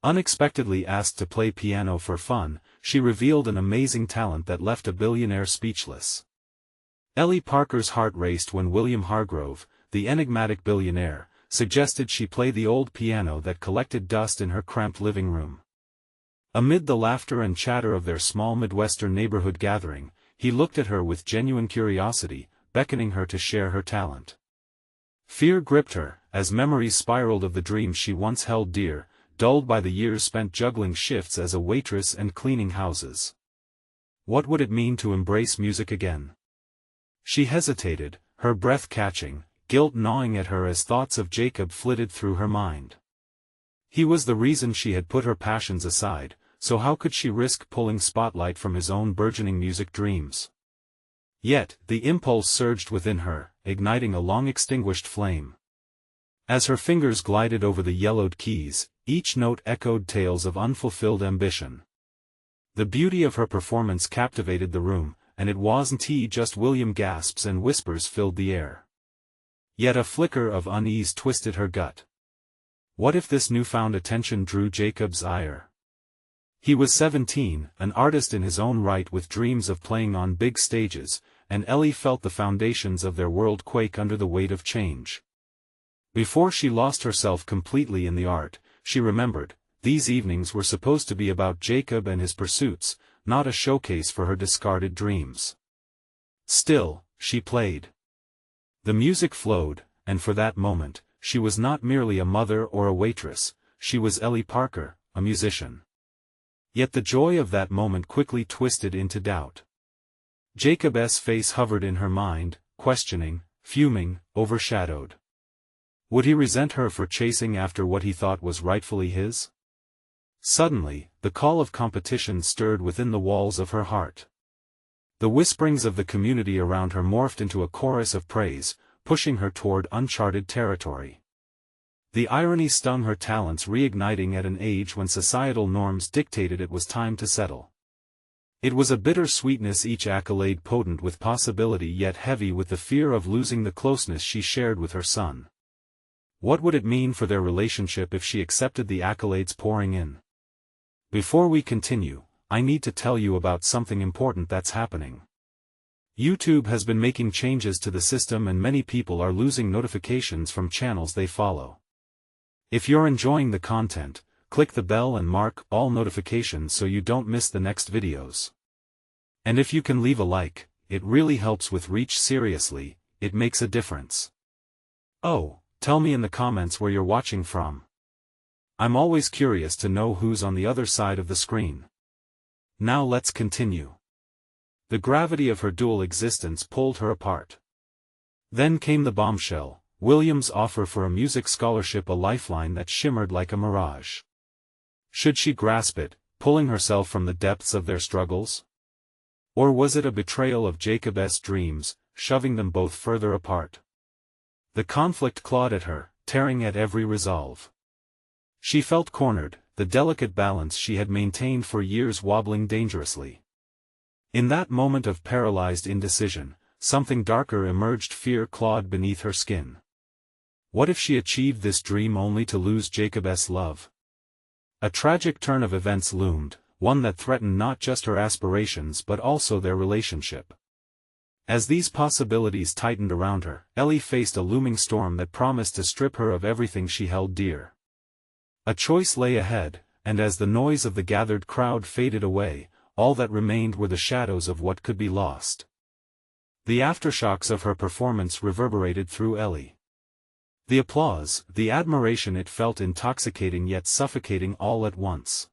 Unexpectedly asked to play piano for fun, she revealed an amazing talent that left a billionaire speechless. Ellie Parker's heart raced when William Hargrove, the enigmatic billionaire, suggested she play the old piano that collected dust in her cramped living room. Amid the laughter and chatter of their small Midwestern neighborhood gathering, he looked at her with genuine curiosity, beckoning her to share her talent. Fear gripped her, as memories spiraled of the dreams she once held dear, dulled by the years spent juggling shifts as a waitress and cleaning houses. What would it mean to embrace music again? She hesitated, her breath catching, guilt gnawing at her as thoughts of Jacob flitted through her mind. He was the reason she had put her passions aside, so how could she risk pulling spotlight from his own burgeoning music dreams? Yet, the impulse surged within her, igniting a long-extinguished flame. As her fingers glided over the yellowed keys, each note echoed tales of unfulfilled ambition. The beauty of her performance captivated the room, and it wasn't just William. Gasps and whispers filled the air. Yet a flicker of unease twisted her gut. What if this newfound attention drew Jacob's ire? He was 17, an artist in his own right with dreams of playing on big stages, and Ellie felt the foundations of their world quake under the weight of change. Before she lost herself completely in the art, she remembered, these evenings were supposed to be about Jacob and his pursuits, not a showcase for her discarded dreams. Still, she played. The music flowed, and for that moment, she was not merely a mother or a waitress, she was Ellie Parker, a musician. Yet the joy of that moment quickly twisted into doubt. Jacob's face hovered in her mind, questioning, fuming, overshadowed. Would he resent her for chasing after what he thought was rightfully his? Suddenly, the call of competition stirred within the walls of her heart. The whisperings of the community around her morphed into a chorus of praise, pushing her toward uncharted territory. The irony stung her talents, reigniting at an age when societal norms dictated it was time to settle. It was a bitter sweetness, each accolade potent with possibility yet heavy with the fear of losing the closeness she shared with her son. What would it mean for their relationship if she accepted the accolades pouring in? Before we continue, I need to tell you about something important that's happening. YouTube has been making changes to the system and many people are losing notifications from channels they follow. If you're enjoying the content, click the bell and mark all notifications so you don't miss the next videos. And if you can leave a like, it really helps with reach. Seriously, it makes a difference. Oh, tell me in the comments where you're watching from. I'm always curious to know who's on the other side of the screen. Now let's continue. The gravity of her dual existence pulled her apart. Then came the bombshell, William's offer for a music scholarship, a lifeline that shimmered like a mirage. Should she grasp it, pulling herself from the depths of their struggles? Or was it a betrayal of Jacob's dreams, shoving them both further apart? The conflict clawed at her, tearing at every resolve. She felt cornered, the delicate balance she had maintained for years wobbling dangerously. In that moment of paralyzed indecision, something darker emerged. Fear clawed beneath her skin. What if she achieved this dream only to lose Jacob's love? A tragic turn of events loomed, one that threatened not just her aspirations but also their relationship. As these possibilities tightened around her, Ellie faced a looming storm that promised to strip her of everything she held dear. A choice lay ahead, and as the noise of the gathered crowd faded away, all that remained were the shadows of what could be lost. The aftershocks of her performance reverberated through Ellie. The applause, the admiration, it felt intoxicating yet suffocating all at once.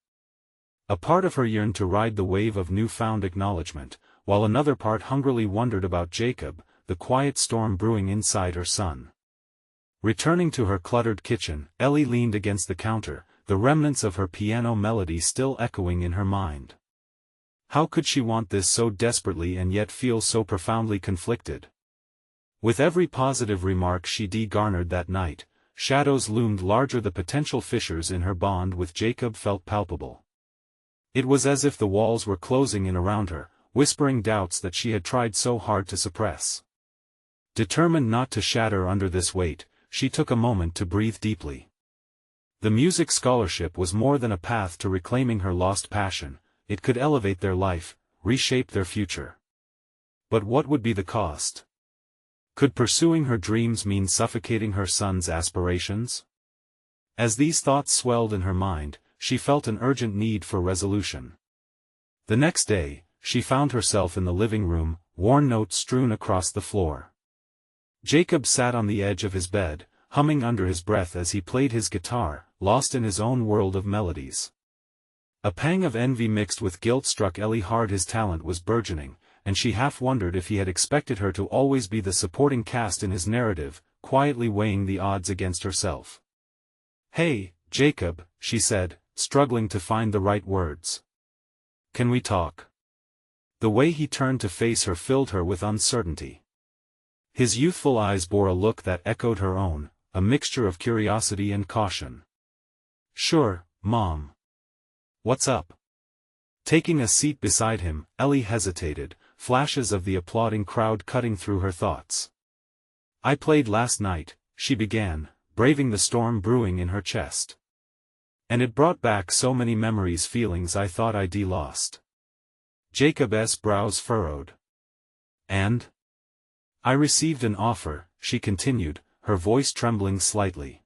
A part of her yearned to ride the wave of newfound acknowledgement, while another part hungrily wondered about Jacob, the quiet storm brewing inside her son. Returning to her cluttered kitchen, Ellie leaned against the counter, the remnants of her piano melody still echoing in her mind. How could she want this so desperately and yet feel so profoundly conflicted? With every positive remark she garnered that night, shadows loomed larger. The potential fissures in her bond with Jacob felt palpable. It was as if the walls were closing in around her, whispering doubts that she had tried so hard to suppress. Determined not to shatter under this weight, she took a moment to breathe deeply. The music scholarship was more than a path to reclaiming her lost passion, it could elevate their life, reshape their future. But what would be the cost? Could pursuing her dreams mean suffocating her son's aspirations? As these thoughts swelled in her mind, she felt an urgent need for resolution. The next day, she found herself in the living room, worn notes strewn across the floor. Jacob sat on the edge of his bed, humming under his breath as he played his guitar, lost in his own world of melodies. A pang of envy mixed with guilt struck Ellie hard. His talent was burgeoning, and she half wondered if he had expected her to always be the supporting cast in his narrative, quietly weighing the odds against herself. "Hey, Jacob," she said, struggling to find the right words. "Can we talk?" The way he turned to face her filled her with uncertainty. His youthful eyes bore a look that echoed her own, a mixture of curiosity and caution. "Sure, Mom. What's up?" Taking a seat beside him, Ellie hesitated, flashes of the applauding crowd cutting through her thoughts. "I played last night," she began, braving the storm brewing in her chest. "And it brought back so many memories, feelings I thought I'd lost." Jacob's brows furrowed. "And? I received an offer," she continued, her voice trembling slightly.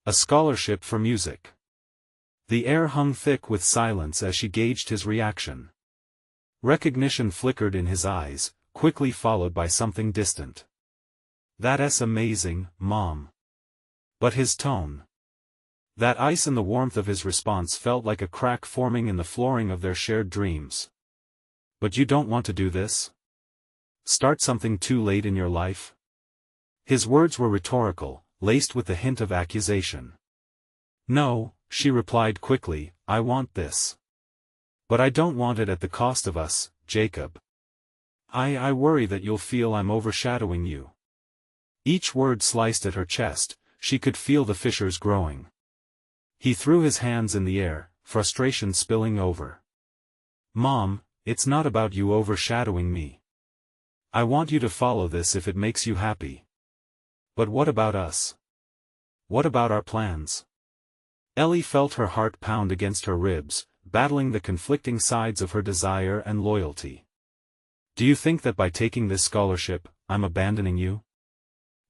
"A scholarship for music." The air hung thick with silence as she gauged his reaction. Recognition flickered in his eyes, quickly followed by something distant. "That's amazing, Mom." But his tone. That ice in the warmth of his response felt like a crack forming in the flooring of their shared dreams. "But you don't want to do this? Start something too late in your life?" His words were rhetorical, laced with the hint of accusation. "No," she replied quickly, "I want this. But I don't want it at the cost of us, Jacob. I worry that you'll feel I'm overshadowing you." Each word sliced at her chest, she could feel the fissures growing. He threw his hands in the air, frustration spilling over. "Mom, it's not about you overshadowing me. I want you to follow this if it makes you happy. But what about us? What about our plans?" Ellie felt her heart pound against her ribs, battling the conflicting sides of her desire and loyalty. "Do you think that by taking this scholarship, I'm abandoning you?"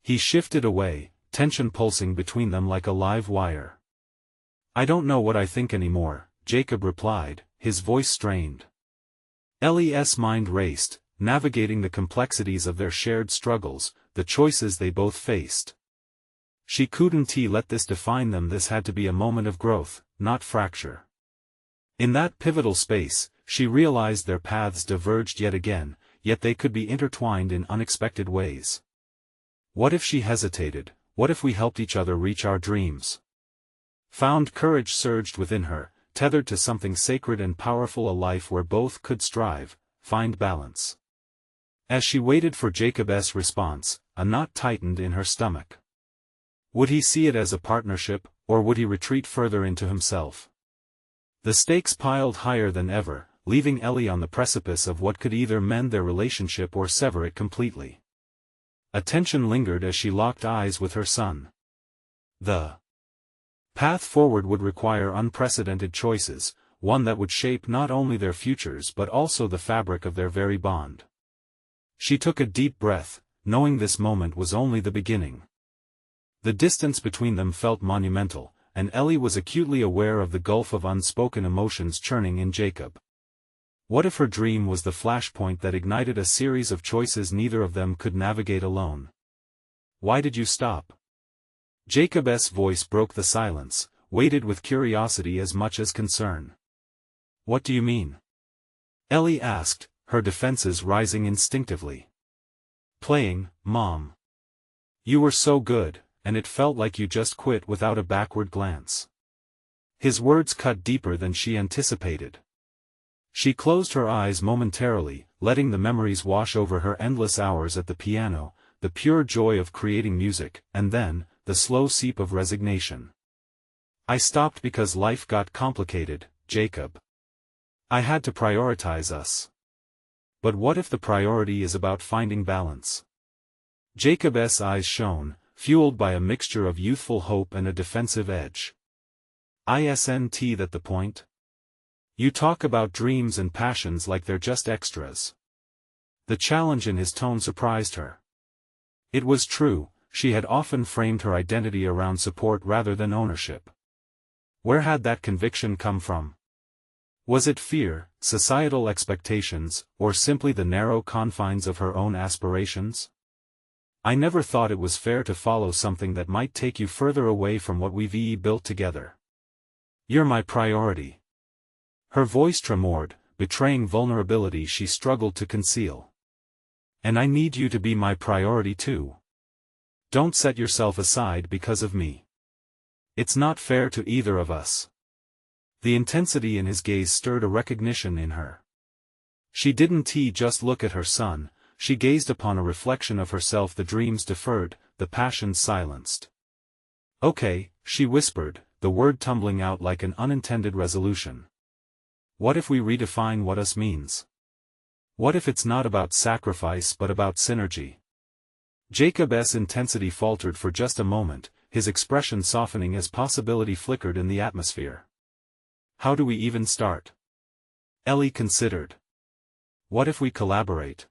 He shifted away, tension pulsing between them like a live wire. "I don't know what I think anymore," Jacob replied, his voice strained. Ellie's mind raced, navigating the complexities of their shared struggles, the choices they both faced. She couldn't let this define them. This had to be a moment of growth, not fracture. In that pivotal space, she realized their paths diverged yet again, yet they could be intertwined in unexpected ways. What if she hesitated? What if we helped each other reach our dreams? Found courage surged within her, tethered to something sacred and powerful, a life where both could strive, find balance. As she waited for Jacob's response, a knot tightened in her stomach. Would he see it as a partnership, or would he retreat further into himself? The stakes piled higher than ever, leaving Ellie on the precipice of what could either mend their relationship or sever it completely. A tension lingered as she locked eyes with her son. The path forward would require unprecedented choices, one that would shape not only their futures but also the fabric of their very bond. She took a deep breath, knowing this moment was only the beginning. The distance between them felt monumental, and Ellie was acutely aware of the gulf of unspoken emotions churning in Jacob. What if her dream was the flashpoint that ignited a series of choices neither of them could navigate alone? "Why did you stop?" Jacob's voice broke the silence, weighted with curiosity as much as concern. "What do you mean?" Ellie asked, her defenses rising instinctively. "Playing, Mom. You were so good, and it felt like you just quit without a backward glance." His words cut deeper than she anticipated. She closed her eyes momentarily, letting the memories wash over her endless hours at the piano, the pure joy of creating music, and then, the slow seep of resignation. "I stopped because life got complicated, Jacob. I had to prioritize us." "But what if the priority is about finding balance?" Jacob's eyes shone, fueled by a mixture of youthful hope and a defensive edge. Isn't that the point? You talk about dreams and passions like they're just extras. The challenge in his tone surprised her. It was true, she had often framed her identity around support rather than ownership. Where had that conviction come from? Was it fear, societal expectations, or simply the narrow confines of her own aspirations? I never thought it was fair to follow something that might take you further away from what we've built together. You're my priority. Her voice tremored, betraying vulnerability she struggled to conceal. And I need you to be my priority too. Don't set yourself aside because of me. It's not fair to either of us. The intensity in his gaze stirred a recognition in her. She didn't just look at her son, she gazed upon a reflection of herself, the dreams deferred, the passions silenced. Okay, she whispered, the word tumbling out like an unintended resolution. What if we redefine what us means? What if it's not about sacrifice but about synergy? Jacob's intensity faltered for just a moment, his expression softening as possibility flickered in the atmosphere. How do we even start? Ellie considered. What if we collaborate?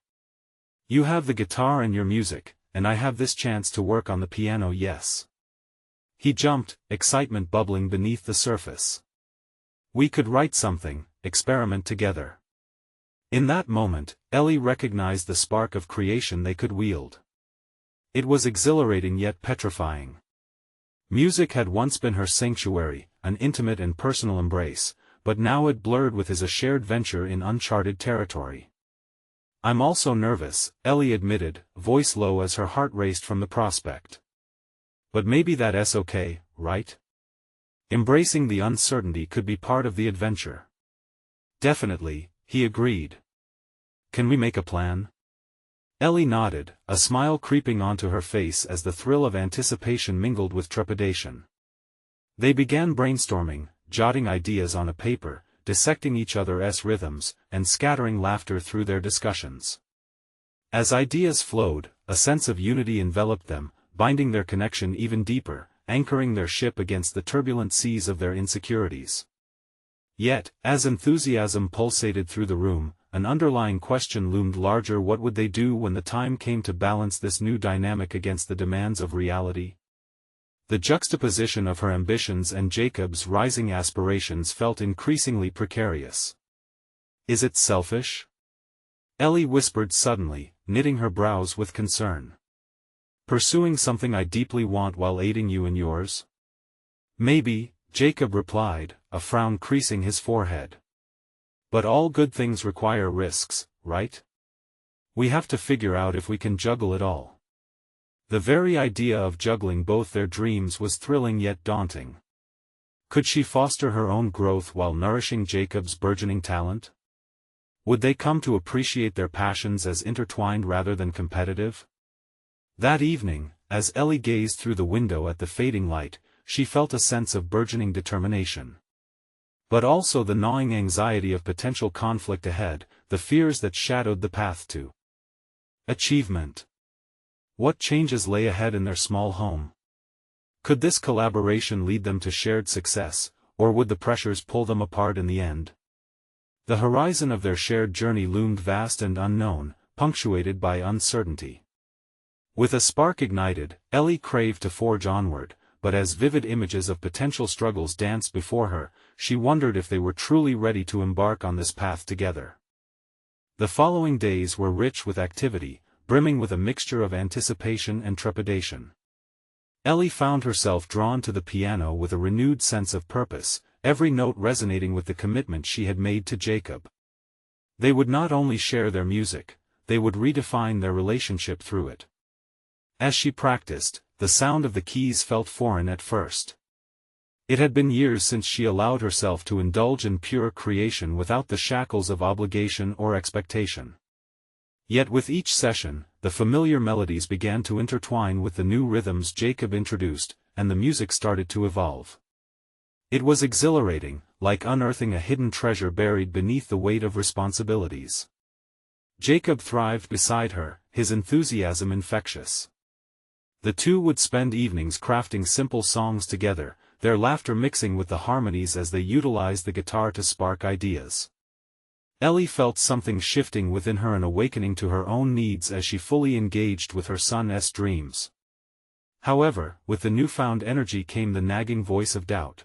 You have the guitar and your music, and I have this chance to work on the piano. Yes. He jumped, excitement bubbling beneath the surface. We could write something, experiment together. In that moment, Ellie recognized the spark of creation they could wield. It was exhilarating yet petrifying. Music had once been her sanctuary, an intimate and personal embrace, but now it blurred with his a shared venture in uncharted territory. I'm also nervous, Ellie admitted, voice low as her heart raced from the prospect. But maybe that's okay, right? Embracing the uncertainty could be part of the adventure. Definitely, he agreed. Can we make a plan? Ellie nodded, a smile creeping onto her face as the thrill of anticipation mingled with trepidation. They began brainstorming, jotting ideas on a paper, dissecting each other's rhythms, and scattering laughter through their discussions. As ideas flowed, a sense of unity enveloped them, binding their connection even deeper, anchoring their ship against the turbulent seas of their insecurities. Yet, as enthusiasm pulsated through the room, an underlying question loomed larger: what would they do when the time came to balance this new dynamic against the demands of reality? The juxtaposition of her ambitions and Jacob's rising aspirations felt increasingly precarious. Is it selfish? Ellie whispered suddenly, knitting her brows with concern. Pursuing something I deeply want while aiding you in yours? Maybe, Jacob replied, a frown creasing his forehead. But all good things require risks, right? We have to figure out if we can juggle it all. The very idea of juggling both their dreams was thrilling yet daunting. Could she foster her own growth while nourishing Jacob's burgeoning talent? Would they come to appreciate their passions as intertwined rather than competitive? That evening, as Ellie gazed through the window at the fading light, she felt a sense of burgeoning determination. But also the gnawing anxiety of potential conflict ahead, the fears that shadowed the path to achievement. What changes lay ahead in their small home? Could this collaboration lead them to shared success, or would the pressures pull them apart in the end? The horizon of their shared journey loomed vast and unknown, punctuated by uncertainty. With a spark ignited, Ellie craved to forge onward, but as vivid images of potential struggles danced before her, she wondered if they were truly ready to embark on this path together. The following days were rich with activity, brimming with a mixture of anticipation and trepidation. Ellie found herself drawn to the piano with a renewed sense of purpose, every note resonating with the commitment she had made to Jacob. They would not only share their music, they would redefine their relationship through it. As she practiced, the sound of the keys felt foreign at first. It had been years since she allowed herself to indulge in pure creation without the shackles of obligation or expectation. Yet with each session, the familiar melodies began to intertwine with the new rhythms Jacob introduced, and the music started to evolve. It was exhilarating, like unearthing a hidden treasure buried beneath the weight of responsibilities. Jacob thrived beside her, his enthusiasm infectious. The two would spend evenings crafting simple songs together, their laughter mixing with the harmonies as they utilized the guitar to spark ideas. Ellie felt something shifting within her, an awakening to her own needs as she fully engaged with her son's dreams. However, with the newfound energy came the nagging voice of doubt.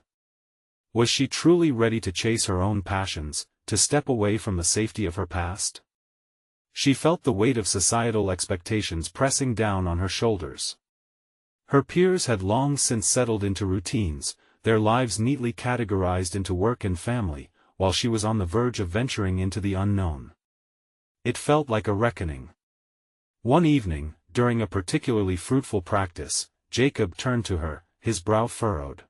Was she truly ready to chase her own passions, to step away from the safety of her past? She felt the weight of societal expectations pressing down on her shoulders. Her peers had long since settled into routines, their lives neatly categorized into work and family, while she was on the verge of venturing into the unknown. It felt like a reckoning. One evening, during a particularly fruitful practice, Jacob turned to her, his brow furrowed.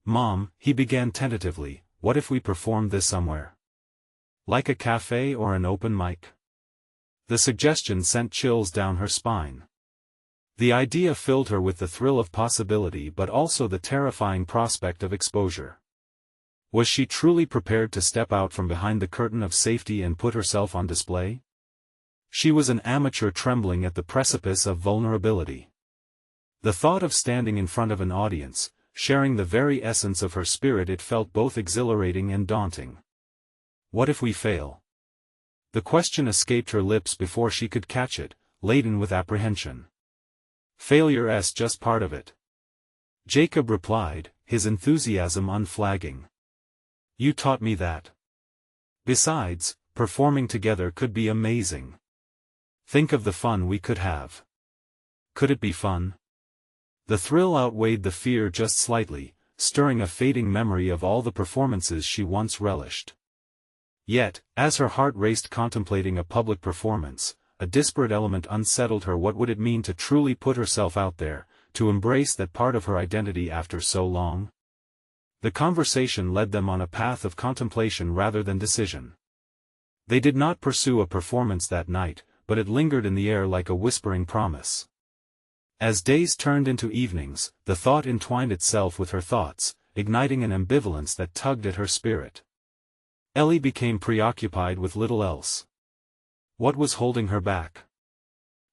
"Mom," he began tentatively, "what if we performed this somewhere? Like a cafe or an open mic?" The suggestion sent chills down her spine. The idea filled her with the thrill of possibility but also the terrifying prospect of exposure. Was she truly prepared to step out from behind the curtain of safety and put herself on display? She was an amateur trembling at the precipice of vulnerability. The thought of standing in front of an audience, sharing the very essence of her spirit, it felt both exhilarating and daunting. What if we fail? The question escaped her lips before she could catch it, laden with apprehension. "Failure's just part of it," Jacob replied, his enthusiasm unflagging. "You taught me that. Besides, performing together could be amazing. Think of the fun we could have." Could it be fun? The thrill outweighed the fear just slightly, stirring a fading memory of all the performances she once relished. Yet, as her heart raced contemplating a public performance, a disparate element unsettled her. What would it mean to truly put herself out there, to embrace that part of her identity after so long? The conversation led them on a path of contemplation rather than decision. They did not pursue a performance that night, but it lingered in the air like a whispering promise. As days turned into evenings, the thought entwined itself with her thoughts, igniting an ambivalence that tugged at her spirit. Ellie became preoccupied with little else. What was holding her back?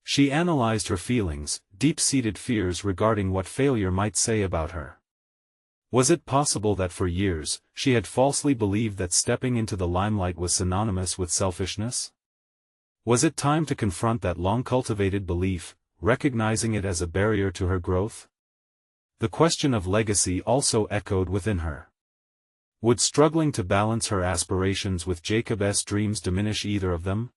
She analyzed her feelings, deep-seated fears regarding what failure might say about her. Was it possible that for years, she had falsely believed that stepping into the limelight was synonymous with selfishness? Was it time to confront that long-cultivated belief, recognizing it as a barrier to her growth? The question of legacy also echoed within her. Would struggling to balance her aspirations with Jacob's dreams diminish either of them?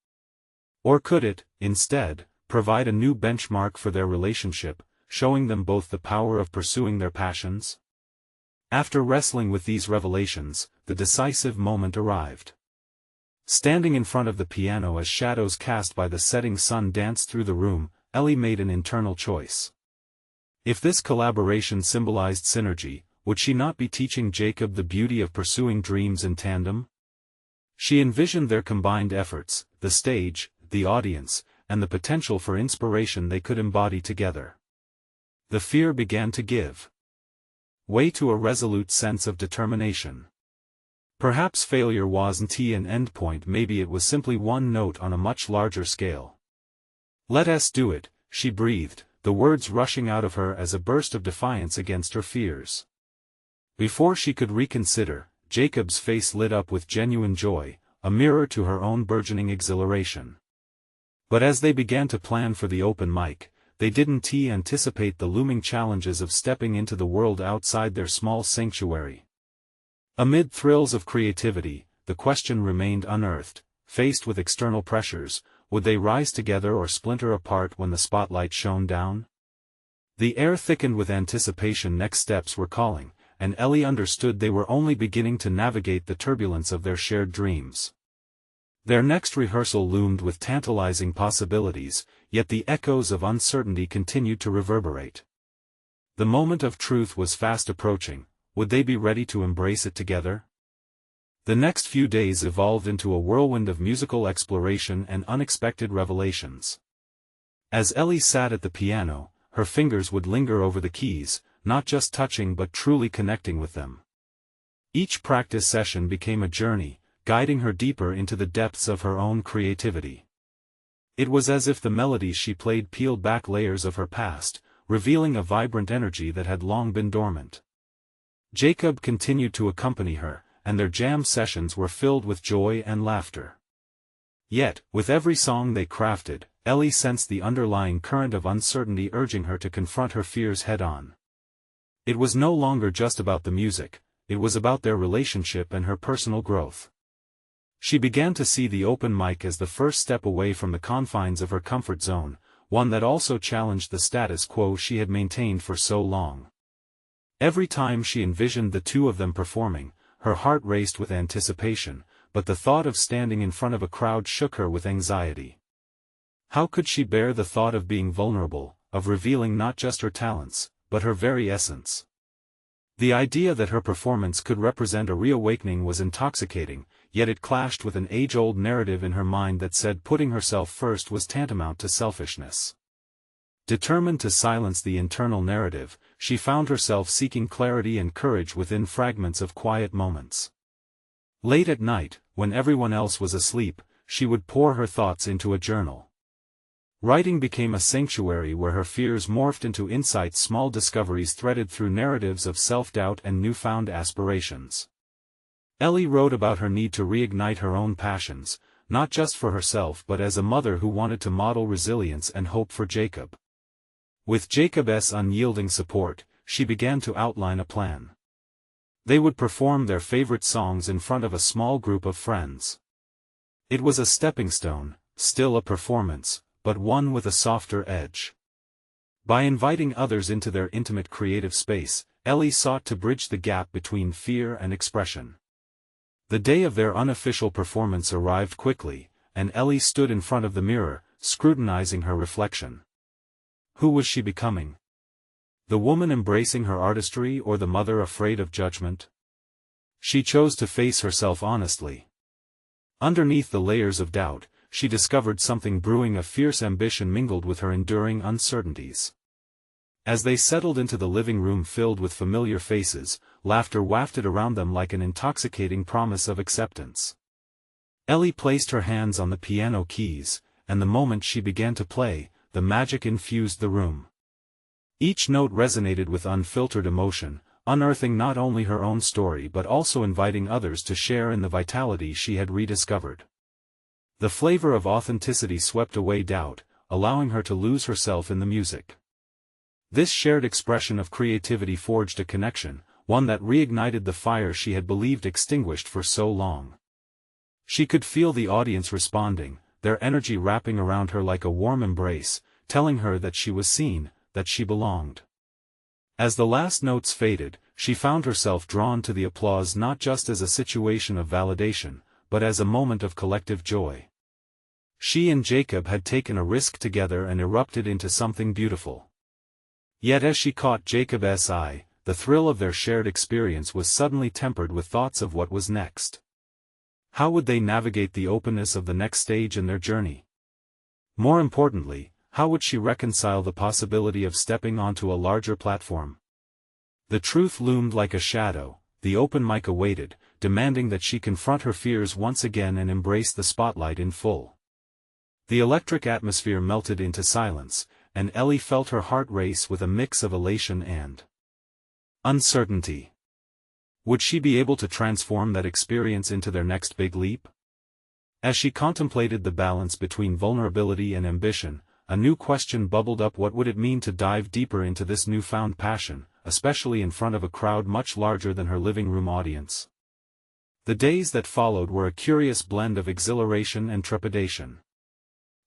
Or could it, instead, provide a new benchmark for their relationship, showing them both the power of pursuing their passions? After wrestling with these revelations, the decisive moment arrived. Standing in front of the piano as shadows cast by the setting sun danced through the room, Ellie made an internal choice. If this collaboration symbolized synergy, would she not be teaching Jacob the beauty of pursuing dreams in tandem? She envisioned their combined efforts, the stage, the audience, and the potential for inspiration they could embody together. The fear began to give way to a resolute sense of determination. Perhaps failure wasn't an endpoint, maybe it was simply one note on a much larger scale. "Let us do it," she breathed, the words rushing out of her as a burst of defiance against her fears. Before she could reconsider, Jacob's face lit up with genuine joy, a mirror to her own burgeoning exhilaration. But as they began to plan for the open mic, they didn't anticipate the looming challenges of stepping into the world outside their small sanctuary. Amid thrills of creativity, the question remained unearthed. Faced with external pressures, would they rise together or splinter apart when the spotlight shone down? The air thickened with anticipation. Next steps were calling, and Ellie understood they were only beginning to navigate the turbulence of their shared dreams. Their next rehearsal loomed with tantalizing possibilities, yet the echoes of uncertainty continued to reverberate. The moment of truth was fast approaching. Would they be ready to embrace it together? The next few days evolved into a whirlwind of musical exploration and unexpected revelations. As Ellie sat at the piano, her fingers would linger over the keys, not just touching but truly connecting with them. Each practice session became a journey, guiding her deeper into the depths of her own creativity. It was as if the melodies she played peeled back layers of her past, revealing a vibrant energy that had long been dormant. Jacob continued to accompany her, and their jam sessions were filled with joy and laughter. Yet, with every song they crafted, Ellie sensed the underlying current of uncertainty urging her to confront her fears head-on. It was no longer just about the music, it was about their relationship and her personal growth. She began to see the open mic as the first step away from the confines of her comfort zone, one that also challenged the status quo she had maintained for so long. Every time she envisioned the two of them performing, her heart raced with anticipation, but the thought of standing in front of a crowd shook her with anxiety. How could she bear the thought of being vulnerable, of revealing not just her talents, but her very essence? The idea that her performance could represent a reawakening was intoxicating, yet it clashed with an age-old narrative in her mind that said putting herself first was tantamount to selfishness. Determined to silence the internal narrative, she found herself seeking clarity and courage within fragments of quiet moments. Late at night, when everyone else was asleep, she would pour her thoughts into a journal. Writing became a sanctuary where her fears morphed into insights, small discoveries threaded through narratives of self-doubt and newfound aspirations. Ellie wrote about her need to reignite her own passions, not just for herself but as a mother who wanted to model resilience and hope for Jacob. With Jacob's unyielding support, she began to outline a plan. They would perform their favorite songs in front of a small group of friends. It was a stepping stone, still a performance, but one with a softer edge. By inviting others into their intimate creative space, Ellie sought to bridge the gap between fear and expression. The day of their unofficial performance arrived quickly, and Ellie stood in front of the mirror, scrutinizing her reflection. Who was she becoming? The woman embracing her artistry or the mother afraid of judgment? She chose to face herself honestly. Underneath the layers of doubt, she discovered something brewing, a fierce ambition mingled with her enduring uncertainties. As they settled into the living room filled with familiar faces, laughter wafted around them like an intoxicating promise of acceptance. Ellie placed her hands on the piano keys, and the moment she began to play, the magic infused the room. Each note resonated with unfiltered emotion, unearthing not only her own story but also inviting others to share in the vitality she had rediscovered. The flavor of authenticity swept away doubt, allowing her to lose herself in the music. This shared expression of creativity forged a connection, one that reignited the fire she had believed extinguished for so long. She could feel the audience responding, their energy wrapping around her like a warm embrace, telling her that she was seen, that she belonged. As the last notes faded, she found herself drawn to the applause not just as a situation of validation, but as a moment of collective joy. She and Jacob had taken a risk together and erupted into something beautiful. Yet as she caught Jacob's eye, the thrill of their shared experience was suddenly tempered with thoughts of what was next. How would they navigate the openness of the next stage in their journey? More importantly, how would she reconcile the possibility of stepping onto a larger platform? The truth loomed like a shadow, the open mic awaited, demanding that she confront her fears once again and embrace the spotlight in full. The electric atmosphere melted into silence, and Ellie felt her heart race with a mix of elation and uncertainty. Would she be able to transform that experience into their next big leap? As she contemplated the balance between vulnerability and ambition, a new question bubbled up: what would it mean to dive deeper into this newfound passion, especially in front of a crowd much larger than her living room audience? The days that followed were a curious blend of exhilaration and trepidation.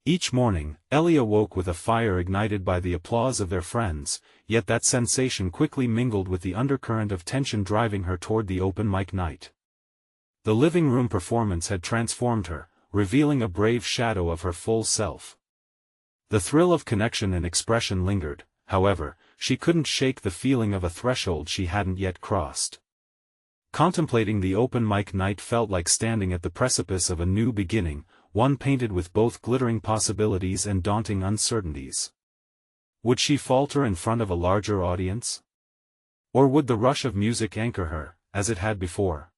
Each morning, Ellie awoke with a fire ignited by the applause of their friends, yet that sensation quickly mingled with the undercurrent of tension driving her toward the open mic night. The living room performance had transformed her, revealing a brave shadow of her full self. The thrill of connection and expression lingered, however, she couldn't shake the feeling of a threshold she hadn't yet crossed. Contemplating the open mic night felt like standing at the precipice of a new beginning, one painted with both glittering possibilities and daunting uncertainties. Would she falter in front of a larger audience? Or would the rush of music anchor her, as it had before?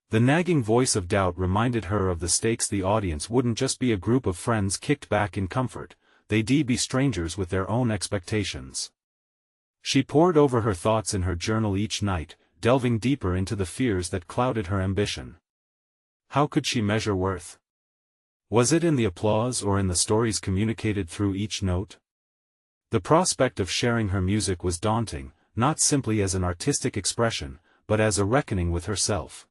The nagging voice of doubt reminded her of the stakes. The audience wouldn't just be a group of friends kicked back in comfort, they'd be strangers with their own expectations. She pored over her thoughts in her journal each night, delving deeper into the fears that clouded her ambition. How could she measure worth? Was it in the applause or in the stories communicated through each note? The prospect of sharing her music was daunting, not simply as an artistic expression, but as a reckoning with herself.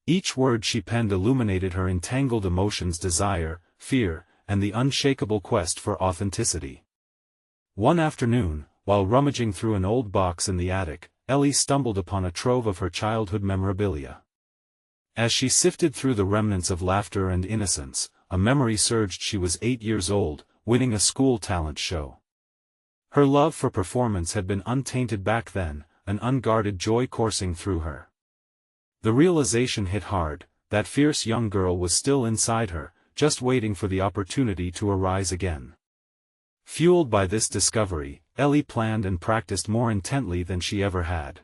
Each word she penned illuminated her entangled emotions: desire, fear, and the unshakable quest for authenticity. One afternoon, while rummaging through an old box in the attic, Ellie stumbled upon a trove of her childhood memorabilia. As she sifted through the remnants of laughter and innocence, a memory surged. She was 8 years old, winning a school talent show. Her love for performance had been untainted back then, an unguarded joy coursing through her. The realization hit hard: that fierce young girl was still inside her, just waiting for the opportunity to arise again. Fueled by this discovery, Ellie planned and practiced more intently than she ever had.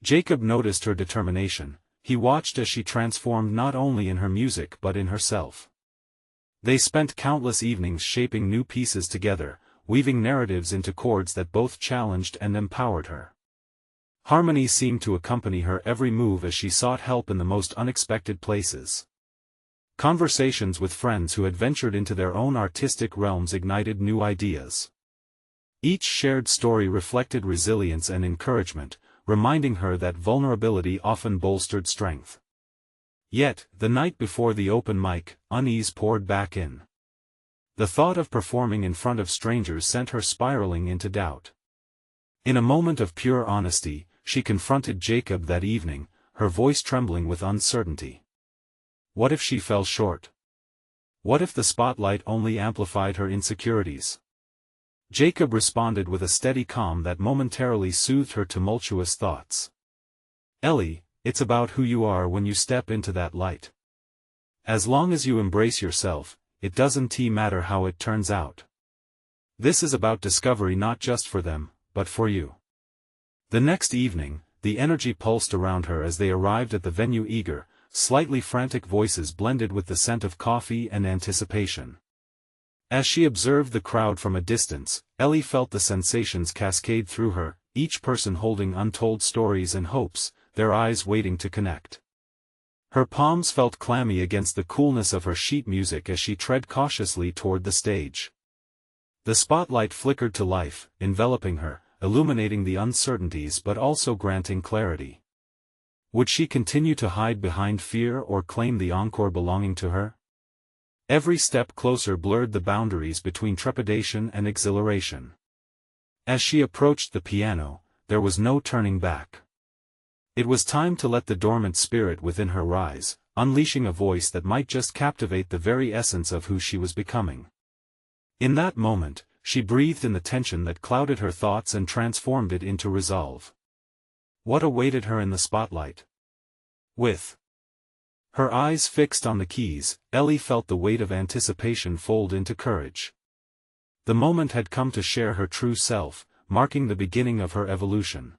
Jacob noticed her determination. He watched as she transformed not only in her music but in herself. They spent countless evenings shaping new pieces together, weaving narratives into chords that both challenged and empowered her. Harmony seemed to accompany her every move as she sought help in the most unexpected places. Conversations with friends who had ventured into their own artistic realms ignited new ideas. Each shared story reflected resilience and encouragement, reminding her that vulnerability often bolstered strength. Yet, the night before the open mic, unease poured back in. The thought of performing in front of strangers sent her spiraling into doubt. In a moment of pure honesty, she confronted Jacob that evening, her voice trembling with uncertainty. What if she fell short? What if the spotlight only amplified her insecurities? Jacob responded with a steady calm that momentarily soothed her tumultuous thoughts. Ellie, it's about who you are when you step into that light. As long as you embrace yourself, it doesn't matter how it turns out. This is about discovery, not just for them, but for you. The next evening, the energy pulsed around her as they arrived at the venue. Eager, slightly frantic voices blended with the scent of coffee and anticipation. As she observed the crowd from a distance, Ellie felt the sensations cascade through her, each person holding untold stories and hopes, their eyes waiting to connect. Her palms felt clammy against the coolness of her sheet music as she tread cautiously toward the stage. The spotlight flickered to life, enveloping her, illuminating the uncertainties but also granting clarity. Would she continue to hide behind fear or claim the encore belonging to her? Every step closer blurred the boundaries between trepidation and exhilaration. As she approached the piano, there was no turning back. It was time to let the dormant spirit within her rise, unleashing a voice that might just captivate the very essence of who she was becoming. In that moment, she breathed in the tension that clouded her thoughts and transformed it into resolve. What awaited her in the spotlight? With her eyes fixed on the keys, Ellie felt the weight of anticipation fold into courage. The moment had come to share her true self, marking the beginning of her evolution.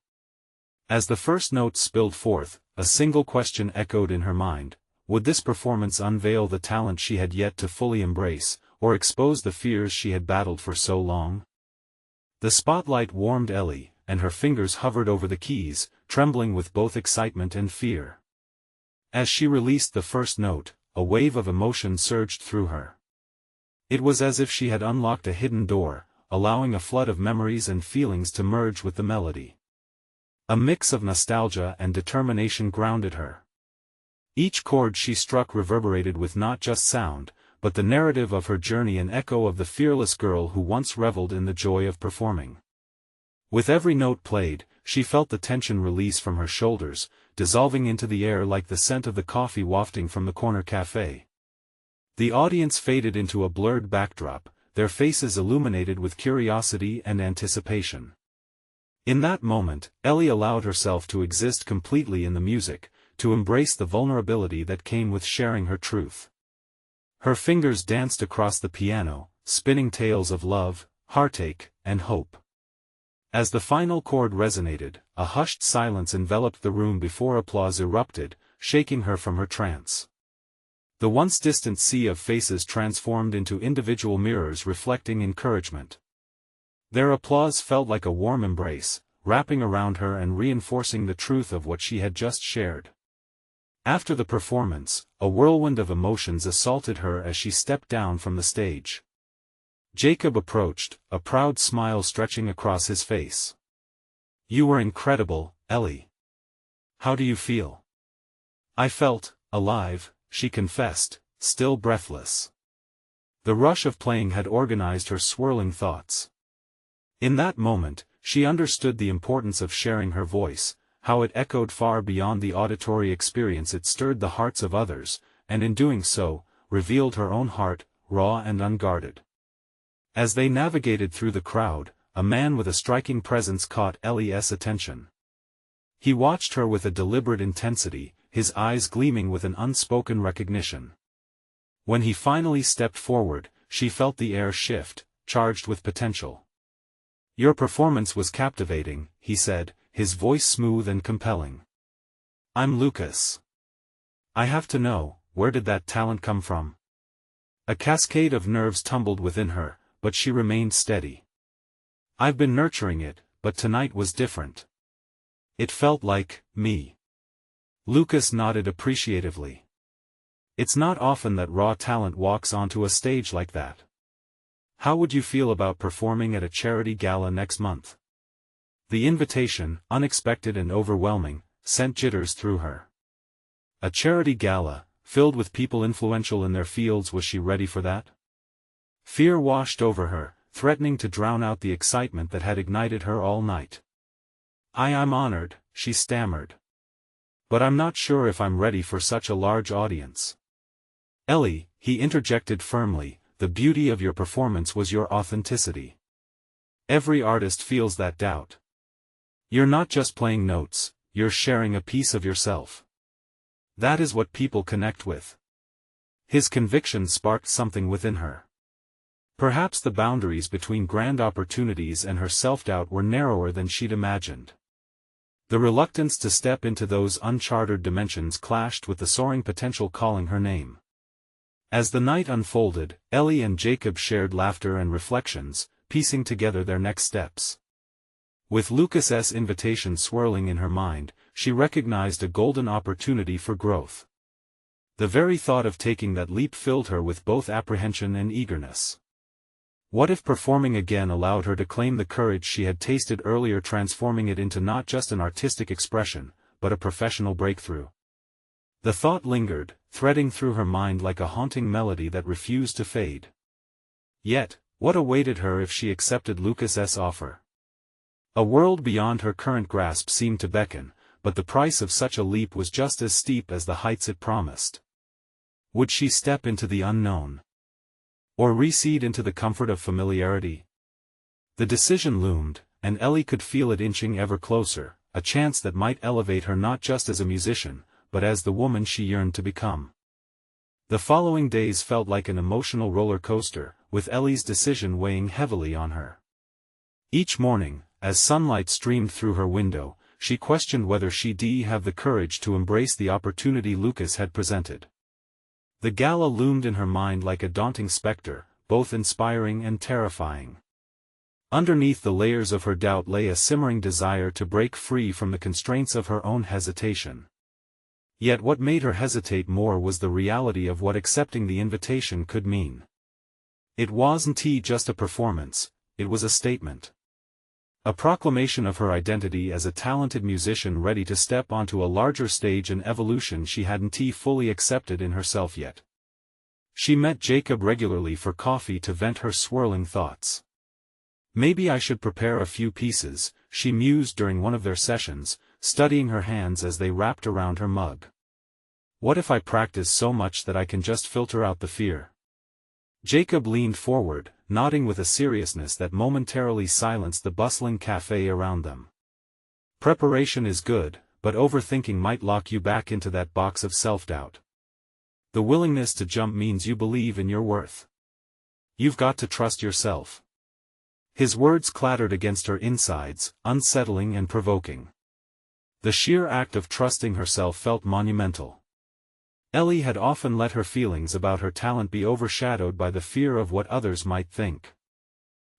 As the first notes spilled forth, a single question echoed in her mind: would this performance unveil the talent she had yet to fully embrace, or expose the fears she had battled for so long? The spotlight warmed Ellie, and her fingers hovered over the keys, trembling with both excitement and fear. As she released the first note, a wave of emotion surged through her. It was as if she had unlocked a hidden door, allowing a flood of memories and feelings to merge with the melody. A mix of nostalgia and determination grounded her. Each chord she struck reverberated with not just sound, but the narrative of her journey, an echo of the fearless girl who once reveled in the joy of performing. With every note played, she felt the tension release from her shoulders, dissolving into the air like the scent of the coffee wafting from the corner cafe. The audience faded into a blurred backdrop, their faces illuminated with curiosity and anticipation. In that moment, Ellie allowed herself to exist completely in the music, to embrace the vulnerability that came with sharing her truth. Her fingers danced across the piano, spinning tales of love, heartache, and hope. As the final chord resonated, a hushed silence enveloped the room before applause erupted, shaking her from her trance. The once distant sea of faces transformed into individual mirrors reflecting encouragement. Their applause felt like a warm embrace, wrapping around her and reinforcing the truth of what she had just shared. After the performance, a whirlwind of emotions assaulted her as she stepped down from the stage. Jacob approached, a proud smile stretching across his face. "You were incredible, Ellie. How do you feel?" "I felt alive," she confessed, still breathless. The rush of playing had organized her swirling thoughts. In that moment, she understood the importance of sharing her voice, how it echoed far beyond the auditory experience. It stirred the hearts of others, and in doing so, revealed her own heart, raw and unguarded. As they navigated through the crowd, a man with a striking presence caught Ellie's attention. He watched her with a deliberate intensity, his eyes gleaming with an unspoken recognition. When he finally stepped forward, she felt the air shift, charged with potential. "Your performance was captivating," he said, his voice smooth and compelling. "I'm Lucas. I have to know, where did that talent come from?" A cascade of nerves tumbled within her, but she remained steady. "I've been nurturing it, but tonight was different. It felt like me." Lucas nodded appreciatively. "It's not often that raw talent walks onto a stage like that. How would you feel about performing at a charity gala next month?" The invitation, unexpected and overwhelming, sent jitters through her. A charity gala, filled with people influential in their fields. Was she ready for that? Fear washed over her, threatening to drown out the excitement that had ignited her all night. I'm honored," she stammered. "But I'm not sure if I'm ready for such a large audience." "Ellie," he interjected firmly, "the beauty of your performance was your authenticity. Every artist feels that doubt. You're not just playing notes, you're sharing a piece of yourself. That is what people connect with." His conviction sparked something within her. Perhaps the boundaries between grand opportunities and her self-doubt were narrower than she'd imagined. The reluctance to step into those uncharted dimensions clashed with the soaring potential calling her name. As the night unfolded, Ellie and Jacob shared laughter and reflections, piecing together their next steps. With Lucas's invitation swirling in her mind, she recognized a golden opportunity for growth. The very thought of taking that leap filled her with both apprehension and eagerness. What if performing again allowed her to claim the courage she had tasted earlier, transforming it into not just an artistic expression, but a professional breakthrough? The thought lingered, threading through her mind like a haunting melody that refused to fade. Yet, what awaited her if she accepted Lucas's offer? A world beyond her current grasp seemed to beckon, but the price of such a leap was just as steep as the heights it promised. Would she step into the unknown? Or recede into the comfort of familiarity? The decision loomed, and Ellie could feel it inching ever closer, a chance that might elevate her not just as a musician, but as the woman she yearned to become. The following days felt like an emotional roller coaster, with Ellie's decision weighing heavily on her. Each morning, as sunlight streamed through her window, she questioned whether she'd have the courage to embrace the opportunity Lucas had presented. The gala loomed in her mind like a daunting specter, both inspiring and terrifying. Underneath the layers of her doubt lay a simmering desire to break free from the constraints of her own hesitation. Yet what made her hesitate more was the reality of what accepting the invitation could mean. It wasn't just a performance, it was a statement. A proclamation of her identity as a talented musician ready to step onto a larger stage, an evolution she hadn't fully accepted in herself yet. She met Jacob regularly for coffee to vent her swirling thoughts. "Maybe I should prepare a few pieces," she mused during one of their sessions, studying her hands as they wrapped around her mug. "What if I practice so much that I can just filter out the fear?" Jacob leaned forward, nodding with a seriousness that momentarily silenced the bustling cafe around them. "Preparation is good, but overthinking might lock you back into that box of self-doubt. The willingness to jump means you believe in your worth. You've got to trust yourself." His words clattered against her insides, unsettling and provoking. The sheer act of trusting herself felt monumental. Ellie had often let her feelings about her talent be overshadowed by the fear of what others might think.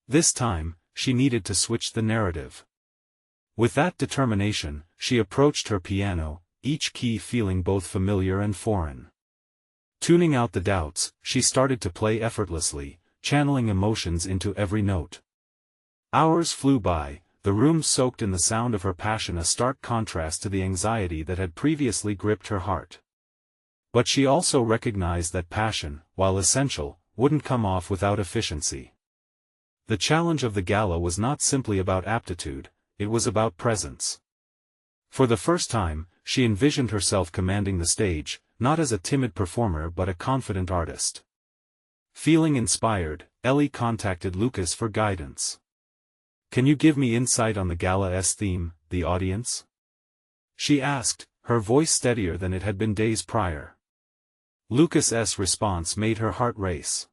This time, she needed to switch the narrative. With that determination, she approached her piano, each key feeling both familiar and foreign. Tuning out the doubts, she started to play effortlessly, channeling emotions into every note. Hours flew by, the room soaked in the sound of her passion, a stark contrast to the anxiety that had previously gripped her heart. But she also recognized that passion, while essential, wouldn't come off without efficiency. The challenge of the gala was not simply about aptitude, it was about presence. For the first time, she envisioned herself commanding the stage, not as a timid performer but a confident artist. Feeling inspired, Ellie contacted Lucas for guidance. "Can you give me insight on the gala's theme, the audience?" she asked, her voice steadier than it had been days prior. Lucas's response made her heart race.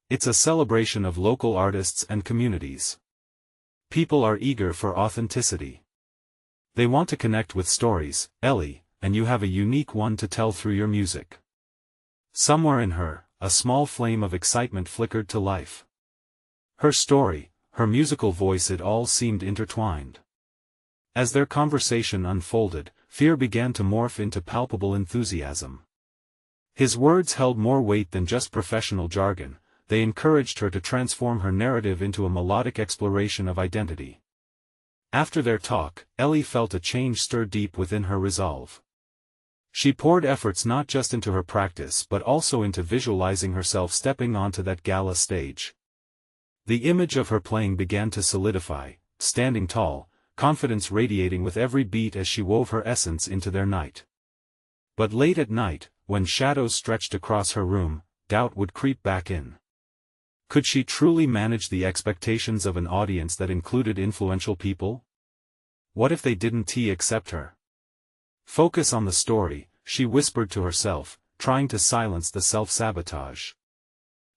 "It's a celebration of local artists and communities. People are eager for authenticity. They want to connect with stories, Ellie, and you have a unique one to tell through your music." Somewhere in her, a small flame of excitement flickered to life. Her story, her musical voice, it all seemed intertwined. As their conversation unfolded, fear began to morph into palpable enthusiasm. His words held more weight than just professional jargon, they encouraged her to transform her narrative into a melodic exploration of identity. After their talk, Ellie felt a change stir deep within her resolve. She poured efforts not just into her practice but also into visualizing herself stepping onto that gala stage. The image of her playing began to solidify, standing tall, confidence radiating with every beat as she wove her essence into their night. But late at night, when shadows stretched across her room, doubt would creep back in. Could she truly manage the expectations of an audience that included influential people? What if they didn't accept her? "Focus on the story," she whispered to herself, trying to silence the self-sabotage.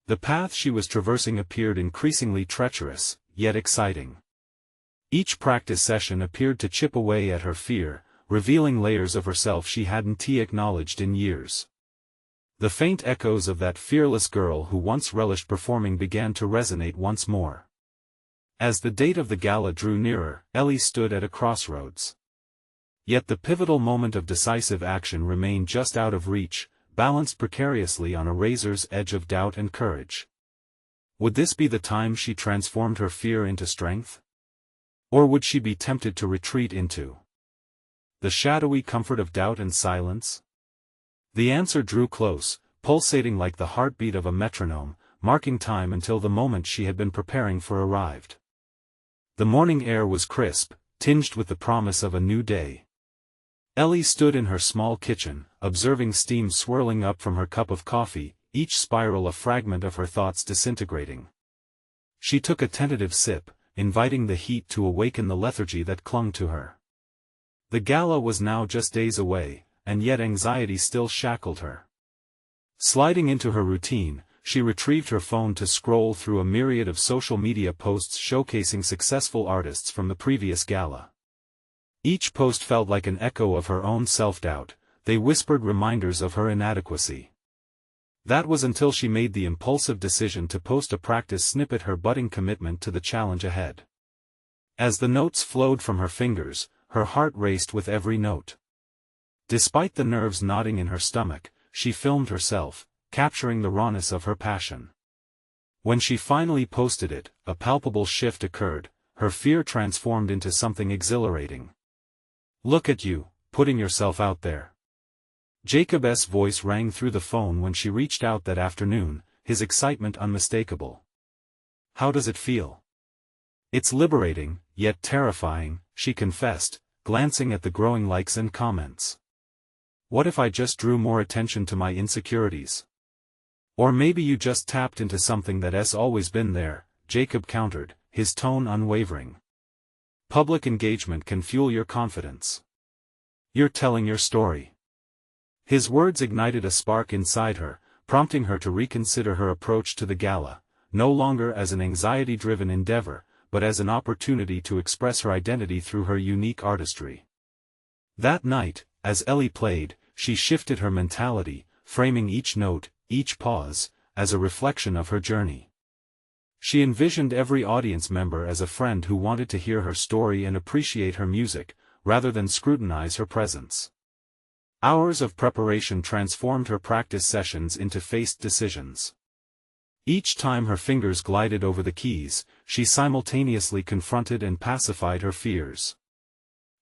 The path she was traversing appeared increasingly treacherous, yet exciting. Each practice session appeared to chip away at her fear, revealing layers of herself she hadn't acknowledged in years. The faint echoes of that fearless girl who once relished performing began to resonate once more. As the date of the gala drew nearer, Ellie stood at a crossroads. Yet the pivotal moment of decisive action remained just out of reach, balanced precariously on a razor's edge of doubt and courage. Would this be the time she transformed her fear into strength? Or would she be tempted to retreat into the shadowy comfort of doubt and silence? The answer drew close, pulsating like the heartbeat of a metronome, marking time until the moment she had been preparing for arrived. The morning air was crisp, tinged with the promise of a new day. Ellie stood in her small kitchen, observing steam swirling up from her cup of coffee, each spiral a fragment of her thoughts disintegrating. She took a tentative sip, inviting the heat to awaken the lethargy that clung to her. The gala was now just days away, and yet anxiety still shackled her. Sliding into her routine, she retrieved her phone to scroll through a myriad of social media posts showcasing successful artists from the previous gala. Each post felt like an echo of her own self-doubt, they whispered reminders of her inadequacy. That was until she made the impulsive decision to post a practice snippet, her budding commitment to the challenge ahead. As the notes flowed from her fingers, her heart raced with every note. Despite the nerves knotting in her stomach, she filmed herself, capturing the rawness of her passion. When she finally posted it, a palpable shift occurred, her fear transformed into something exhilarating. "Look at you, putting yourself out there." Jacob's voice rang through the phone when she reached out that afternoon, his excitement unmistakable. "How does it feel?" "It's liberating, yet terrifying," she confessed, glancing at the growing likes and comments. "What if I just drew more attention to my insecurities?" "Or maybe you just tapped into something that's always been there," Jacob countered, his tone unwavering. "Public engagement can fuel your confidence. You're telling your story." His words ignited a spark inside her, prompting her to reconsider her approach to the gala, no longer as an anxiety-driven endeavor, but as an opportunity to express her identity through her unique artistry. That night, as Ellie played, she shifted her mentality, framing each note, each pause, as a reflection of her journey. She envisioned every audience member as a friend who wanted to hear her story and appreciate her music, rather than scrutinize her presence. Hours of preparation transformed her practice sessions into faced decisions. Each time her fingers glided over the keys, she simultaneously confronted and pacified her fears.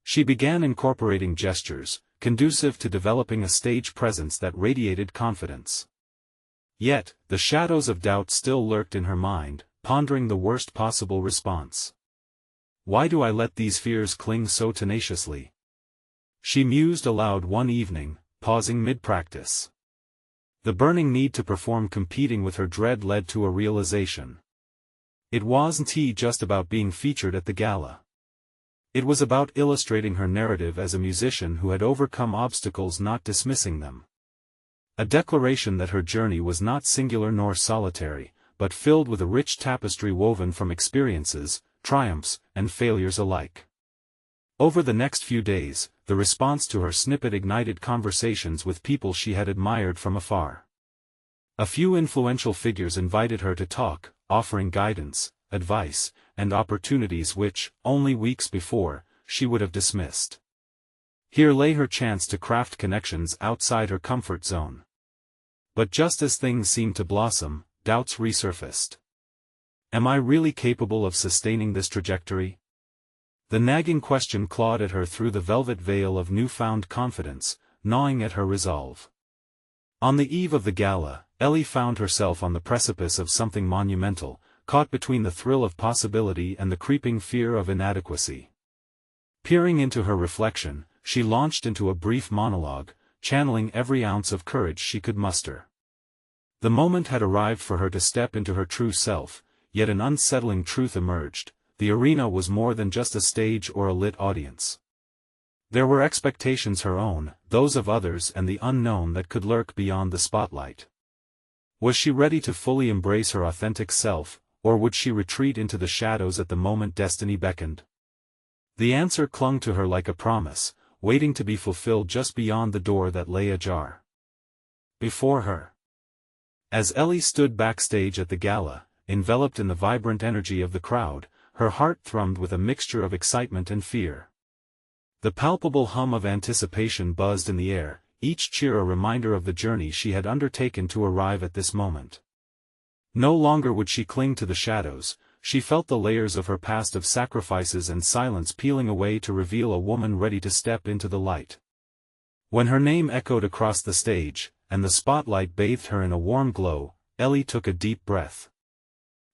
She began incorporating gestures, conducive to developing a stage presence that radiated confidence. Yet, the shadows of doubt still lurked in her mind, pondering the worst possible response. Why do I let these fears cling so tenaciously? She mused aloud one evening, pausing mid-practice. The burning need to perform competing with her dread led to a realization. It wasn't just about being featured at the gala. It was about illustrating her narrative as a musician who had overcome obstacles, not dismissing them. A declaration that her journey was not singular nor solitary, but filled with a rich tapestry woven from experiences, triumphs, and failures alike. Over the next few days, the response to her snippet ignited conversations with people she had admired from afar. A few influential figures invited her to talk, offering guidance, advice, and opportunities which, only weeks before, she would have dismissed. Here lay her chance to craft connections outside her comfort zone. But just as things seemed to blossom, doubts resurfaced. Am I really capable of sustaining this trajectory? The nagging question clawed at her through the velvet veil of newfound confidence, gnawing at her resolve. On the eve of the gala, Ellie found herself on the precipice of something monumental, caught between the thrill of possibility and the creeping fear of inadequacy. Peering into her reflection, she launched into a brief monologue, channeling every ounce of courage she could muster. The moment had arrived for her to step into her true self, yet an unsettling truth emerged: the arena was more than just a stage or a lit audience. There were expectations, her own, those of others, and the unknown that could lurk beyond the spotlight. Was she ready to fully embrace her authentic self, or would she retreat into the shadows at the moment destiny beckoned? The answer clung to her like a promise, waiting to be fulfilled just beyond the door that lay ajar before her. As Ellie stood backstage at the gala, enveloped in the vibrant energy of the crowd, her heart thrummed with a mixture of excitement and fear. The palpable hum of anticipation buzzed in the air, each cheer a reminder of the journey she had undertaken to arrive at this moment. No longer would she cling to the shadows. She felt the layers of her past of sacrifices and silence peeling away to reveal a woman ready to step into the light. When her name echoed across the stage, and the spotlight bathed her in a warm glow, Ellie took a deep breath.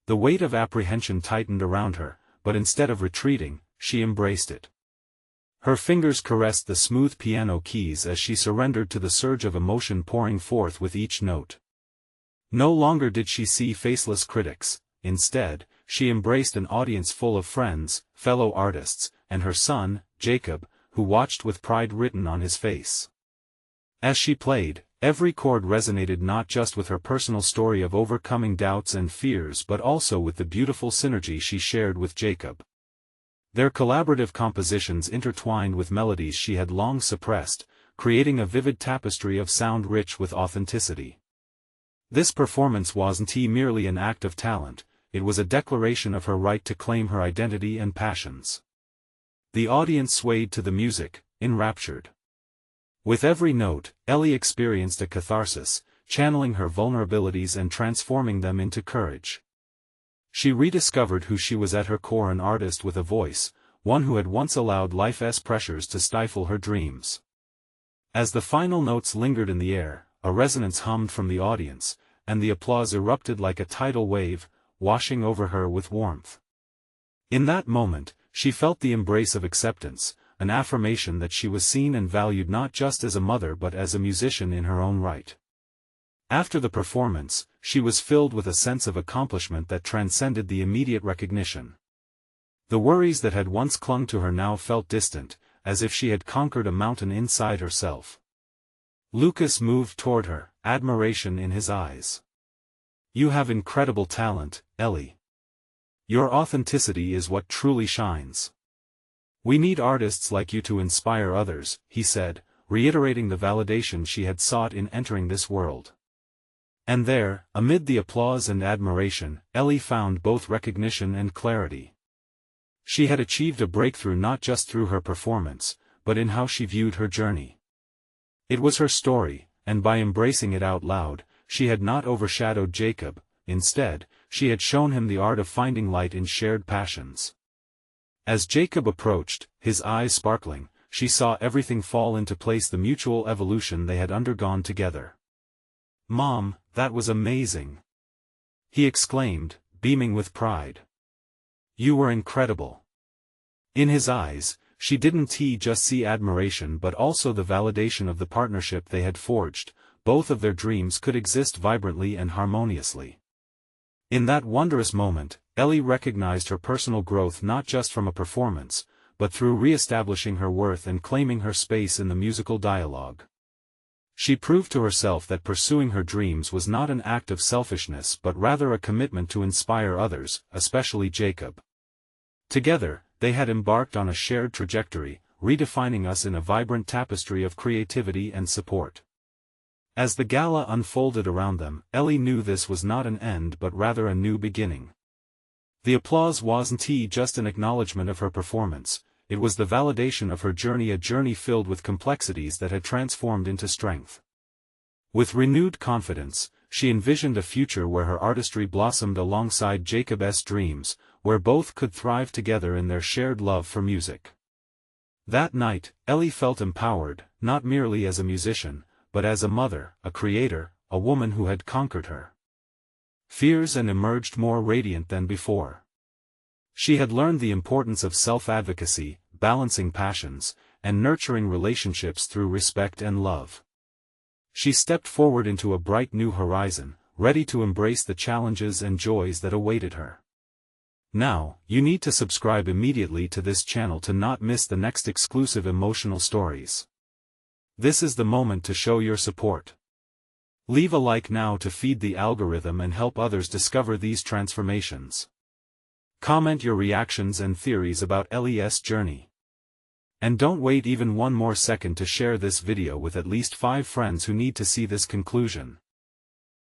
The weight of apprehension tightened around her, but instead of retreating, she embraced it. Her fingers caressed the smooth piano keys as she surrendered to the surge of emotion pouring forth with each note. No longer did she see faceless critics. Instead, she embraced an audience full of friends, fellow artists, and her son, Jacob, who watched with pride written on his face. As she played, every chord resonated not just with her personal story of overcoming doubts and fears but also with the beautiful synergy she shared with Jacob. Their collaborative compositions intertwined with melodies she had long suppressed, creating a vivid tapestry of sound rich with authenticity. This performance wasn't merely an act of talent, it was a declaration of her right to claim her identity and passions. The audience swayed to the music, enraptured. With every note, Ellie experienced a catharsis, channeling her vulnerabilities and transforming them into courage. She rediscovered who she was at her core, an artist with a voice, one who had once allowed life's pressures to stifle her dreams. As the final notes lingered in the air, a resonance hummed from the audience, and the applause erupted like a tidal wave, washing over her with warmth. In that moment, she felt the embrace of acceptance, an affirmation that she was seen and valued not just as a mother but as a musician in her own right. After the performance, she was filled with a sense of accomplishment that transcended the immediate recognition. The worries that had once clung to her now felt distant, as if she had conquered a mountain inside herself. Lucas moved toward her, admiration in his eyes. "You have incredible talent, Ellie. Your authenticity is what truly shines. We need artists like you to inspire others," he said, reiterating the validation she had sought in entering this world. And there, amid the applause and admiration, Ellie found both recognition and clarity. She had achieved a breakthrough not just through her performance, but in how she viewed her journey. It was her story, and by embracing it out loud, she had not overshadowed Jacob. Instead, she had shown him the art of finding light in shared passions. As Jacob approached, his eyes sparkling, she saw everything fall into place, the mutual evolution they had undergone together. "Mom, that was amazing!" he exclaimed, beaming with pride. "You were incredible." In his eyes, she didn't just see admiration but also the validation of the partnership they had forged. Both of their dreams could exist vibrantly and harmoniously. In that wondrous moment, Ellie recognized her personal growth not just from a performance, but through re-establishing her worth and claiming her space in the musical dialogue. She proved to herself that pursuing her dreams was not an act of selfishness but rather a commitment to inspire others, especially Jacob. Together, they had embarked on a shared trajectory, redefining us in a vibrant tapestry of creativity and support. As the gala unfolded around them, Ellie knew this was not an end but rather a new beginning. The applause wasn't just an acknowledgement of her performance, it was the validation of her journey, a journey filled with complexities that had transformed into strength. With renewed confidence, she envisioned a future where her artistry blossomed alongside Jacob's dreams, where both could thrive together in their shared love for music. That night, Ellie felt empowered, not merely as a musician, but as a mother, a creator, a woman who had conquered her fears and emerged more radiant than before. She had learned the importance of self-advocacy, balancing passions, and nurturing relationships through respect and love. She stepped forward into a bright new horizon, ready to embrace the challenges and joys that awaited her. Now, you need to subscribe immediately to this channel to not miss the next exclusive emotional stories. This is the moment to show your support. Leave a like now to feed the algorithm and help others discover these transformations. Comment your reactions and theories about Ellie's journey. And don't wait even one more second to share this video with at least 5 friends who need to see this conclusion.